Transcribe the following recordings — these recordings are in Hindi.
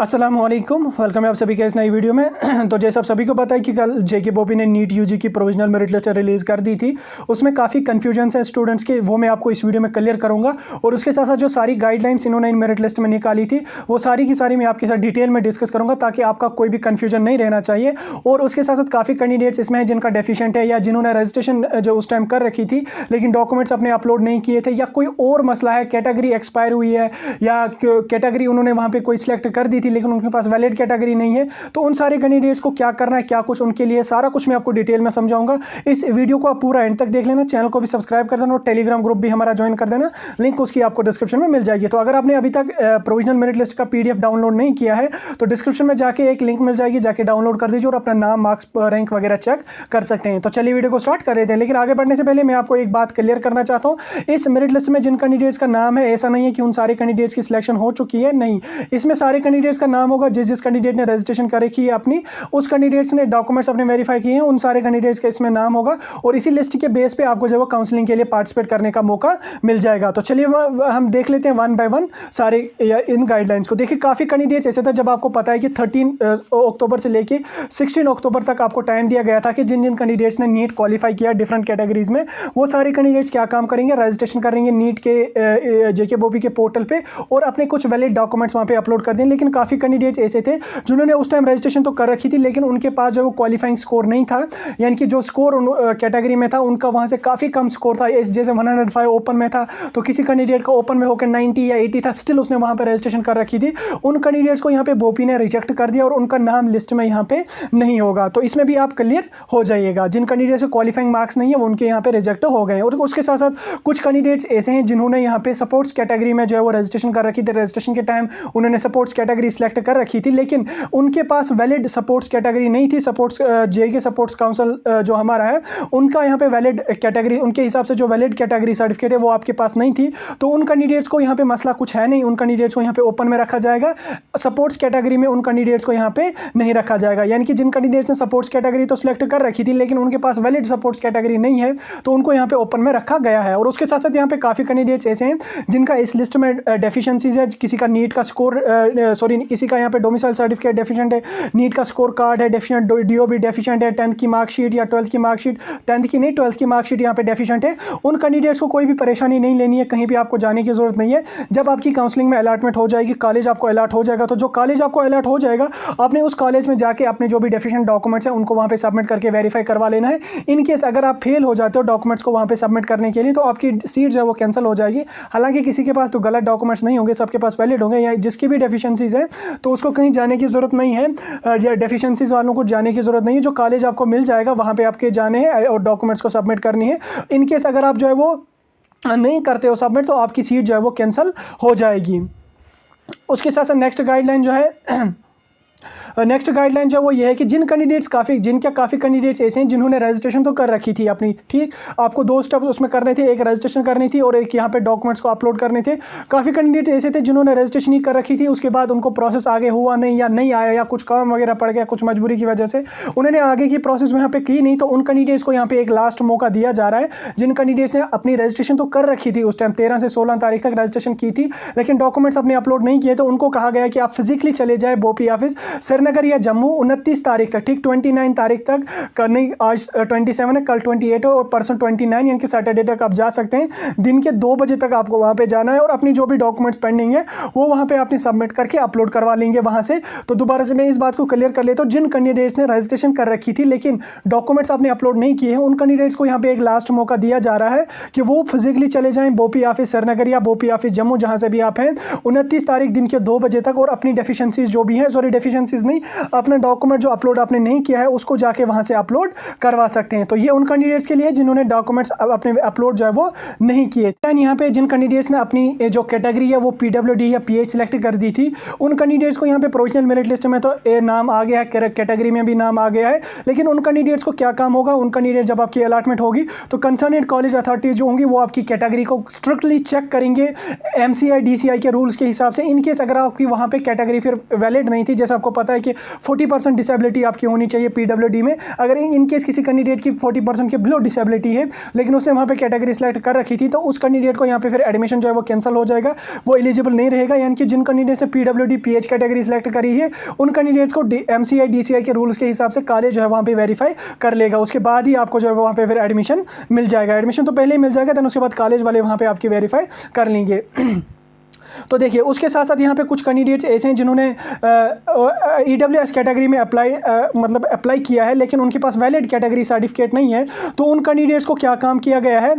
अस्सलामुअलैकुम, वेलकम है आप सभी के इस नई वीडियो में। तो जैसे आप सभी को पता है कि कल जेके बोपी ने नीट यूजी की प्रोविजनल मेरिट लिस्ट रिलीज़ कर दी थी। उसमें काफ़ी कन्फ्यूजन है स्टूडेंट्स के, वो मैं आपको इस वीडियो में क्लियर करूंगा। और उसके साथ साथ जो सारी गाइडलाइंस इन्होंने इन मेरिट लिस्ट में निकाली थी वो सारी की सारी मैं आपके साथ डिटेल में डिस्कस करूँगा, ताकि आपका कोई भी कन्फ्यूजन नहीं रहना चाहिए। और उसके साथ साथ काफ़ी कैंडिडेट्स इसमें हैं जिनका डेफिशिएंट है, या जिन्होंने रजिस्ट्रेशन जो उस टाइम कर रखी थी लेकिन डॉक्यूमेंट्स अपने अपलोड नहीं किए थे, या कोई और मसला है, कैटेगरी एक्सपायर हुई है, या कैटेगरी उन्होंने वहाँ पर कोई सिलेक्ट कर दी थी लेकिन उनके पास वैलिड कैटेगरी नहीं है। तो उन सारे कैंडिडेट्स को क्या करना है, क्या कुछ उनके लिए, सारा कुछ मैं आपको डिटेल में समझाऊंगा। इस वीडियो को आप पूरा एंड तक देख लेना, चैनल को भी सब्सक्राइब कर देना और टेलीग्राम ग्रुप भी हमारा ज्वाइन कर देना, लिंक उसकी आपको डिस्क्रिप्शन में मिल जाएगी। तो अगर आपने अभी तक प्रोविजनल मेरिट लिस्ट का पीडीएफ डाउनलोड नहीं किया है तो डिस्क्रिप्शन में जाके एक लिंक मिल जाएगी, जाके डाउनलोड कर दीजिए और अपना नाम, मार्क्स, रैंक वगैरह चेक कर सकते हैं। तो चलिए वीडियो को स्टार्ट कर देते हैं। लेकिन आगे बढ़ने से पहले मैं आपको एक बात क्लियर करना चाहता हूँ, इस मेरिट लिस्ट में जिन कैंडिडेट्स का नाम है, ऐसा नहीं है कि उन सारे कैंडिडेट्स की सिलेक्शन हो चुकी है, नहीं। इसमें सारे कैंडिडेट्स का नाम होगा, जिस कैंडिडेट ने रजिस्ट्रेशन कर रखी है अपनी, उस कैंडिडेट्स ने डॉक्यूमेंट्स अपने वेरीफाई किए हैं, उन सारे कैंडिडेट्स का इसमें नाम होगा। और इसी लिस्ट के बेस पे आपको जो है काउंसलिंग के लिए पार्टिसिपेट करने का मौका मिल जाएगा। तो चलिए हम देख लेते हैं वन बाय वन सारे इन गाइडलाइंस को। देखिए काफ़ी कैंडिडेट्स ऐसे था, जब आपको पता है कि 13 अक्टूबर से लेके 16 अक्टूबर तक आपको टाइम दिया गया था कि जिन जिन कैंडिडेट्स ने नीट क्वालिफाई किया डिफरेंट कैटेगरीज में, वो सारे कैंडिडेट्स क्या काम करेंगे, रजिस्ट्रेशन करेंगे नीट के जेके बोपी के पोर्टल पे और अपने कुछ वैलिड डॉक्यूमेंट्स वहाँ पे अपलोड कर दें। लेकिन काफ़ी कैंडिडेट्स ऐसे थे जिन्होंने उस टाइम रजिस्ट्रेशन तो कर रखी थी लेकिन उनके पास जो क्वालिफाइंग स्कोर नहीं था, यानी कि जो स्कोर कैटेगरी में था उनका वहाँ से काफ़ी कम स्कोर था। जैसे 105 ओपन में था तो किसी कैंडिडेट का ओपन में होकर 90 या 80 था, स्टिल उसने वहाँ पे रजिस्ट्रेशन कर रखी थी। उन कैंडिडेट्स को यहाँ पे बोपी ने रिजेक्ट कर दिया और उनका नाम लिस्ट में यहाँ पे नहीं होगा। तो इसमें भी आप क्लियर हो जाइएगा, जिन कैंडिडेट्स को क्वालिफाइंग मार्क्स नहीं है वो उनके यहाँ पे रिजेक्ट हो गए। और उसके साथ साथ कुछ कैंडिडेट्स ऐसे हैं जिन्होंने यहाँ पे सपोर्ट्स कैटेगरी में जो है वो रजिस्ट्रेशन कर रखी थी, रजिस्ट्रेशन के टाइम उन्होंने सपोर्ट्स कैटेगरी सिलेक्ट कर रखी थी लेकिन उनके पास वैलिड सपोर्ट्स कैटेगरी नहीं थी। सपोर्ट्स जेके सपोर्ट्स काउंसिल जो हमारा है उनका यहाँ पे वैलिड कैटेगरी, उनके हिसाब से जो वैलिड कैटेगरी सर्टिफिकेट है वो आपके पास नहीं थी। तो उन कैंडिडेट्स को यहाँ पे मसला कुछ है नहीं, उन कैंडिडेट्स को यहाँ पे ओपन में रखा जाएगा, सपोर्ट्स कैटेगरी में उन कैंडिडेट्स को यहाँ पे नहीं रखा जाएगा। यानी कि जिन कैंडिडेट्स ने सपोर्ट्स कैटेगरी तो सिलेक्ट कर रखी थी लेकिन उनके पास वैलिड सपोर्ट्स कैटेगरी नहीं है तो उनको यहाँ पे ओपन में रखा गया है। और उसके साथ साथ यहाँ पे काफ़ी कैंडिडेट्स ऐसे हैं जिनका इस लिस्ट में डेफिशिएंसीज है, किसी का नीट का स्कोर किसी का यहाँ पे डोमिसाइल सर्टिफिकेट डेफिशिएंट है, नीट का स्कोर कार्ड है डेफिशिएंट, डीओबी डेफिशिएंट है, 10th की मार्कशीट या 12th की मार्कशीट, 10th की नहीं 12th की मार्कशीट यहाँ पे डेफिशिएंट है। उन कैंडिडेट्स को कोई भी परेशानी नहीं लेनी है, कहीं भी आपको जाने की जरूरत नहीं है। जब आपकी काउंसलिंग में अलॉटमेंट हो जाएगी, कॉलेज आपको अलॉट हो जाएगा, तो जो कॉलेज आपको अलॉट हो जाएगा आपने उस कॉलेज में जाके अपने जो भी डेफिशिएंट डॉक्यूमेंट्स हैं उनको वहाँ पे सबमिट करके वेरीफाई करवा लेना है। इन केस अगर आप फेल हो जाते हो डॉक्यूमेंट्स को वहाँ पे सबमिट करने के लिए तो आपकी सीट जो है वो कैंसिल हो जाएगी। हालांकि किसी के पास तो गलत डॉक्यूमेंट्स नहीं होंगे, सबके पास वैलिड होंगे, या जिसकी भी डेफिशिएंसीज है तो उसको कहीं जाने की जरूरत नहीं है, डेफिशिएंसीज वालों को जाने की जरूरत नहीं है। जो कॉलेज आपको मिल जाएगा वहाँ पे आपके जाने हैं और डॉक्यूमेंट्स को सबमिट करनी है। इन केस अगर आप जो है वो नहीं करते हो सबमिट तो आपकी सीट जो है वो कैंसिल हो जाएगी। उसके साथ साथ नेक्स्ट गाइडलाइन जो है जो वो ये है कि जिनके काफ़ी कैंडिडेट्स ऐसे हैं जिन्होंने रजिस्ट्रेशन तो कर रखी थी अपनी, ठीक, आपको दो स्टेप्स उसमें करने थे, एक रजिस्ट्रेशन करनी थी और एक यहाँ पे डॉक्यूमेंट्स को अपलोड करने थे। काफ़ी कैंडिडेट ऐसे थे जिन्होंने रजिस्ट्रेशन ही कर रखी थी, उसके बाद उनको प्रोसेस आगे हुआ नहीं या नहीं आया या कुछ काम वगैरह पड़ गया, कुछ मजबूरी की वजह से उन्होंने आगे की प्रोसेस यहाँ पे की नहीं। तो उन कैंडिडेट्स को यहाँ पे एक लास्ट मौका दिया जा रहा है जिन कैंडिडेट्स ने अपनी रजिस्ट्रेशन तो कर रखी थी, उस टाइम 13 से 16 तारीख तक रजिस्ट्रेशन की थी लेकिन डॉक्यूमेंट्स अपने अपलोड नहीं किए, तो उनको कहा गया कि आप फिजिकली चले जाए बोपी ऑफिस श्रीनगर या जम्मू 29 तारीख तक, ठीक, 29 तारीख तक करने, आज 27 है, कल 28 है और परसों 29 यानी कि सैटरडे तक आप जा सकते हैं। दिन के 2 बजे तक आपको वहाँ पे जाना है और अपनी जो भी डॉक्यूमेंट्स पेंडिंग है वो वहाँ पे आपने सबमिट करके अपलोड करवा लेंगे वहाँ से। तो दोबारा से मैं इस बात को क्लियर कर लेता हूँ, जिन कैंडिडेट्स ने रजिस्ट्रेशन कर रखी थी लेकिन डॉक्यूमेंट्स आपने अपलोड नहीं किए हैं उन कैंडिडेट्स को यहाँ पे एक लास्ट मौका दिया जा रहा है कि वो फिजिकली चले जाएँ बोपी ऑफिस श्रीनगर या बोपी ऑफिस जम्मू, जहाँ से भी आप हैं, 29 तारीख दिन के 2 बजे तक, और अपनी डेफिशिएंसीज जो भी हैं, डेफिशिएंसीज नहीं, अपना डॉक्यूमेंट जो अपलोड आपने नहीं किया है उसको जाके वहां से अपलोड करवा सकते हैं। तो ये उन कैंडिडेट्स के लिए जिन्होंने डॉक्यूमेंट्स अपने अपलोड जो है वो नहीं किए। यहाँ पे जिन कैंडिडेट्स ने अपनी जो कैटेगरी है वो पीडब्ल्यूडी या पीएच सिलेक्ट कर दी थी उन कैंडिडेट्स को यहाँ पे प्रोविजनल मेरिट लिस्ट में तो नाम आ गया है, कैटेगरी में भी नाम आ गया है, लेकिन उन कैंडिडेट्स को क्या काम होगा, उन कैंडिडेट जब आपकी अलॉटमेंट होगी तो कंसर्नेड कॉलेज अथॉरिटीज जो होंगी वो आपकी कैटेगरी को स्ट्रिक्टली चेक करेंगे एमसीआई डीसीआई के रूल्स के हिसाब से। इनकेस अगर आपकी वहाँ पे कैटेगरी फिर वैलिड नहीं थी, जैसे आपको पता है कि 40% डिसेबिलिटी आपकी होनी चाहिए पीडब्ल्यूडी में। अगर इन केस किसी कैंडिडेट की 40% के बिलो डिसेबिलिटी है लेकिन उसने वहाँ पे कैटेगरी सेलेक्ट कर रखी थी, तो उस कैंडिडेट को यहाँ पे फिर एडमिशन जो है वो कैंसिल हो जाएगा, वो एलिजिबल नहीं रहेगा। यानी कि जिन कैंडिडेट्स ने पीडब्ल्यूडी पीएच कैटेगरी सेलेक्ट करी है उन कैंडिडेट्स को एमसीआई डीसीआई के रूल्स के हिसाब से कॉलेज जो है वहाँ पे वेरीफाई कर लेगा, उसके बाद ही आपको जो है वहाँ पे फिर एडमिशन मिल जाएगा। एडमिशन तो पहले ही मिल जाएगा, देन उसके बाद कॉलेज वाले वहाँ पे आपकी वेरीफाई कर लेंगे। तो देखिए उसके साथ साथ यहाँ पे कुछ कैंडिडेट्स ऐसे हैं जिन्होंने ईडब्ल्यूएस कैटेगरी में अप्लाई किया है लेकिन उनके पास वैलिड कैटेगरी सर्टिफिकेट नहीं है। तो उन कैंडिडेट्स को क्या काम किया गया है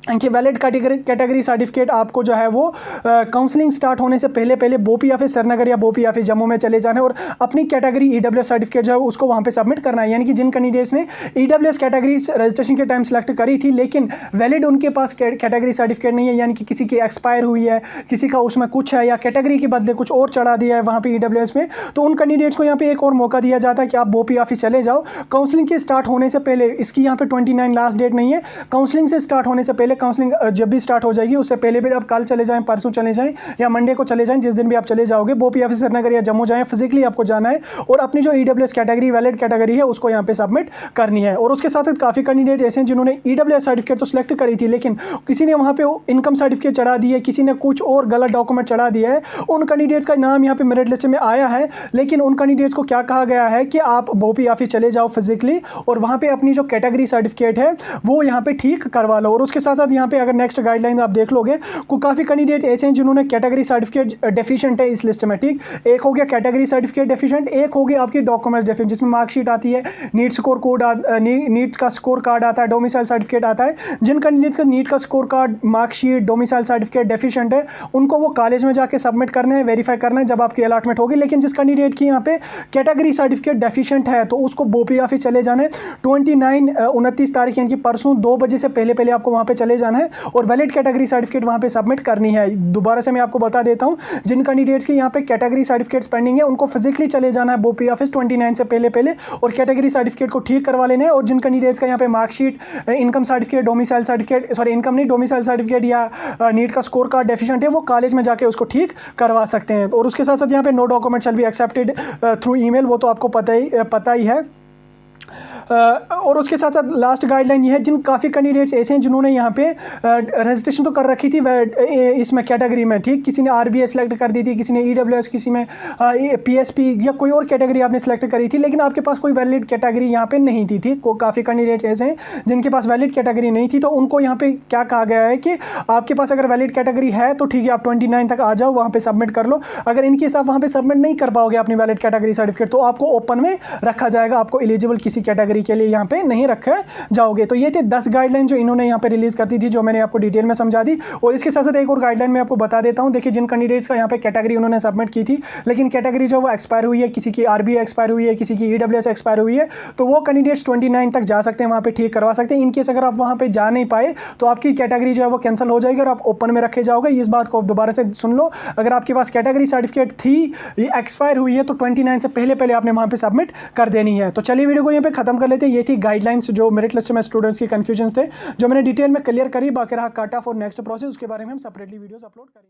कि वैलिड कैटेगरी सर्टिफिकेट आपको जो है वो काउंसलिंग स्टार्ट होने से पहले बोपी ऑफिस श्रीनगर या बोपी ऑफिस जम्मू में चले जाना है और अपनी कैटेगरी ईडब्ल्यूएस सर्टिफिकेट जो है उसको वहाँ पे सबमिट करना है। यानी कि जिन कैंडिडेट्स ने ईडब्ल्यूएस कैटेगरी रजिस्ट्रेशन के टाइम सेलेक्ट करी थी लेकिन वैलिड उनके पास कैटेगरी सर्टिफिकेट नहीं है, यानी कि किसी की एक्सपायर हुई है, किसी का उसमें कुछ है या कैटेगरी के बदले कुछ और चढ़ा दिया है वहाँ पर ईडब्ल्यूएस में, तो उन कैंडिडेट्स को यहाँ पे एक और मौका दिया जाता है कि आप बोपी ऑफिस चले जाओ काउंसलिंग के स्टार्ट होने से पहले। इसकी यहाँ पे 29 लास्ट डेट नहीं है, काउंसलिंग से स्टार्ट होने से पहले, काउंसलिंग जब भी स्टार्ट हो जाएगी उससे पहले भी आप कल चले जाएं, परसों चले जाएं या मंडे को चले जाएं, जिस दिन भी आप चले जाओगे बोपी ऑफिस श्रीनगर या जम्मू जाएं, फिजिकली आपको जाना है और अपनी जो ईडब्ल्यूएस कैटेगरी वैलिड कैटेगरी है उसको यहाँ पे सबमिट करनी है। और उसके साथ साथ काफ़ी कैंडिडेट ऐसे हैं जिन्होंने ईडब्ल्यूएस सर्टिफिकेट तो सिलेक्ट करी थी लेकिन किसी ने वहाँ पे इनकम सर्टिफिकेट चढ़ा दी है, किसी ने कुछ और गलत डॉक्यूमेंट चढ़ा दिया है। उन कैंडिडेट्स का नाम यहाँ पे मेरिट लिस्ट में आया है लेकिन उन कैंडिडेट्स को क्या कहा गया है कि आप बोपी ऑफिस चले जाओ फिजिकली और वहाँ पे अपनी जो कैटेगरी सर्टिफिकेट है वो यहाँ पे ठीक करवा लो। और उसके साथ साथ यहाँ पे अगर नेक्स्ट गाइडलाइन आप देख लोगे को काफ़ी कैंडिडेट ऐसे हैं जिन्होंने कैटेगरी सर्टिफिकेट डेफिशिएंट है इस लिस्ट में, ठीक। एक हो गया कैटेगरी सर्टिफिकेट डेफिशिएंट, एक हो गया आपकी डॉक्यूमेंट्स डेफिशिएंट जिसमें मार्कशीट आती है, नीट स्कोर कोड नीट का स्कोर कार्ड आता है, डोमिसाइल सर्टिफिकेट आता है। जिन कैंडिडेट्स का नीट का score card, marksheet, domicile certificate deficient है उनको वो कॉलेज में जाके सबमिट करना है, वेरीफाई करना है जब आपकी अलॉटमेंट होगी। लेकिन जिस कैंडिडेट की यहाँ पे कैटेगरी सर्टिफिकेट डेफिशिएंट है तो उसको बोपी ऑफिस चले जाना है 29 तारीख यानी कि परसों 2 बजे से पहले आपको वहाँ पे चले जाना है और वैलिड कैटेगरी सर्टिफिकेट वहाँ पे सबमिट करनी है। दोबारा से मैं आपको बता देता हूँ, जिन कैंडिडेट्स की यहाँ पे कैटेगरी सर्टिफिकेट्स पेंडिंग है उनको फिजिकली चले जाना है बोपी ऑफिस 29 से पहले और कैटेगरी सर्टिफिकेट को ठीक करवा लेना है। और जिन कैंडिडेट्स का यहाँ पे marksheet, income certificate, domicile certificate, sorry income नहीं डोमिसाइल सर्टिफिकेट या नीट का स्कोर कार्ड डेफिशिएंट है वो कॉलेज में जाके उसको ठीक करवा सकते हैं। और उसके साथ साथ यहाँ पे no document shall be accepted through email, वो तो आपको पता ही है। और उसके साथ साथ लास्ट गाइडलाइन ये है, जिन काफ़ी कैंडिडेट्स ऐसे हैं जिन्होंने यहाँ पे रजिस्ट्रेशन तो कर रखी थी इसमें कैटेगरी में, ठीक। किसी ने आरबीए सेलेक्ट कर दी थी, किसी ने ईडब्ल्यूएस, किसी में पीएसपी या कोई और कैटेगरी आपने सेलेक्ट करी थी लेकिन आपके पास कोई वैलिड कैटेगरी यहाँ पे नहीं थी, ठीक। काफ़ी कैंडिडेट्स ऐसे हैं जिनके पास वैलिड कैटेगरी नहीं थी, तो उनको यहाँ पे क्या कहा गया है कि आपके पास अगर वैलिड कैटेगरी है तो ठीक है आप 29 तक आ जाओ, वहाँ पर सबमिट कर लो। अगर इनकेस आप वहाँ पर सबमिट नहीं कर पाओगे अपनी वैलिड कैटेगरी सर्टिफिकेट तो आपको ओपन में रखा जाएगा, आपको एलिजिबल किसी कैटेगरी के लिए यहाँ पे नहीं रखे जाओगे। तो ये थे 10 गाइडलाइन जो इन्होंने यहाँ पे रिलीज कर दी थी, जो मैंने आपको डिटेल में समझा दी। और इसके साथ साथ एक और गाइडलाइन मैं आपको बता देता हूँ। देखिए जिन कैंडिडेट्स का यहाँ पे कैटेगरी उन्होंने सबमिट की थी लेकिन कैटेगरी जो वो एक्सपायर हुई है, किसी की आरबीए एक्सपायर हुई है, किसी की ईडब्ल्यूएस एक्सपायर हुई है, तो वो कैंडिडेट्स 29 तक जा सकते हैं, वहाँ पे ठीक करवा सकते हैं। इनकेस अगर आप वहाँ पे जा नहीं पाए तो आपकी कैटेगरी जो है वो कैंसिल हो जाएगी और आप ओपन में रखे जाओगे। इस बात को दोबारा से सुन लो, अगर आपके पास कैटेगरी सर्टिफिकेट थी, एक्सपायर हुई है तो 29 से पहले आपने वहाँ पे सबमिट कर देनी है। तो चलिए वीडियो को यहाँ पे खत्म कर लेते हैं। ये थी गाइडलाइंस जो मेरिट लिस्ट में स्टूडेंट्स की कंफ्यूजन थे, जो मैंने डिटेल में क्लियर करी। बाकी रहा कट ऑफ और नेक्स्ट प्रोसेस, उसके बारे में हम सेपरेटली वीडियोस अपलोड करेंगे।